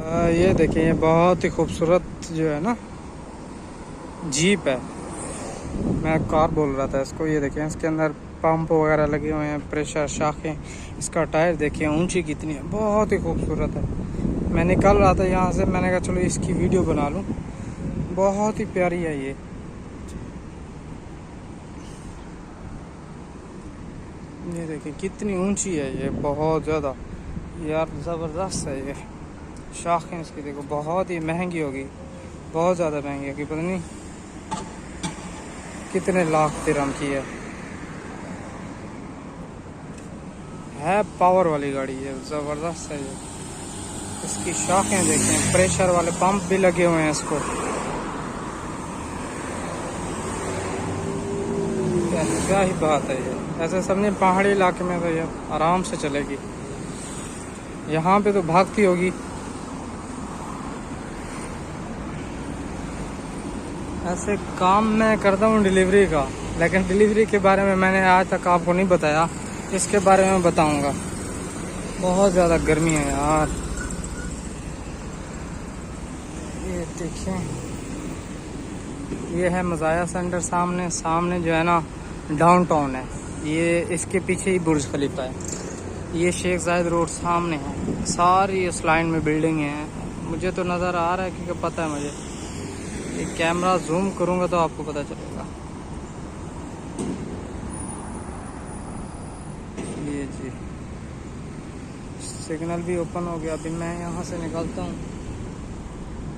ये देखिए, ये बहुत ही खूबसूरत जो है ना जीप है। मैं कार बोल रहा था इसको। ये देखिए, इसके अंदर पंप वगैरह लगे हुए हैं, प्रेशर शाखें। इसका टायर देखिए ऊंची कितनी है, बहुत ही खूबसूरत है। मैं निकल रहा था यहाँ से, मैंने कहा चलो इसकी वीडियो बना लूँ। बहुत ही प्यारी है ये। ये देखिए कितनी ऊंची है ये, बहुत ज़्यादा यार, ज़बरदस्त है ये। शाखें इसकी देखो, बहुत ही महंगी होगी, बहुत ज़्यादा महंगी होगी, पता नहीं कितने लाख दिरहम की है। पावर वाली गाड़ी है, ज़बरदस्त है ये। इसकी शाखें देखें, प्रेशर वाले पंप भी लगे हुए हैं इसको। क्या ही बात है ये। ऐसे समझे पहाड़ी इलाके में तो ये आराम से चलेगी, यहाँ पे तो भागती होगी। ऐसे काम मैं करता हूँ डिलीवरी का, लेकिन डिलीवरी के बारे में मैंने आज तक आपको नहीं बताया। इसके बारे में बताऊंगा। बहुत ज़्यादा गर्मी है यार। ये देखिए, ये है मज़ाया सेंटर। सामने जो है ना डाउनटाउन है। ये इसके पीछे ही बुर्ज खलीफा है। ये शेख जायद रोड सामने है। सारी इस लाइन में बिल्डिंग हैं। मुझे तो नज़र आ रहा है क्योंकि पता है मुझे। ये कैमरा जूम करूँगा तो आपको पता चलेगा। ये जी, सिग्नल भी ओपन हो गया। अभी मैं यहाँ से निकलता हूँ,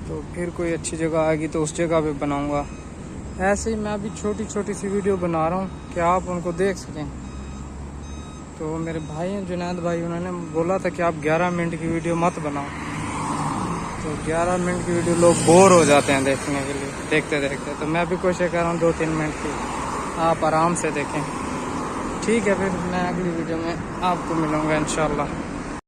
तो फिर कोई अच्छी जगह आएगी तो उस जगह पे बनाऊँगा। ऐसे ही मैं अभी छोटी छोटी सी वीडियो बना रहा हूँ कि आप उनको देख सकें। तो मेरे भाई हैं जुनैद भाई, उन्होंने बोला था कि आप 11 मिनट की वीडियो मत बनाओ। तो 11 मिनट की वीडियो लोग बोर हो जाते हैं देखने के लिए, देखते देखते। तो मैं भी कोशिश कर रहा हूँ 2-3 मिनट की, आप आराम से देखें। ठीक है, फिर मैं अगली वीडियो में आपको मिलूँगा इंशाल्लाह।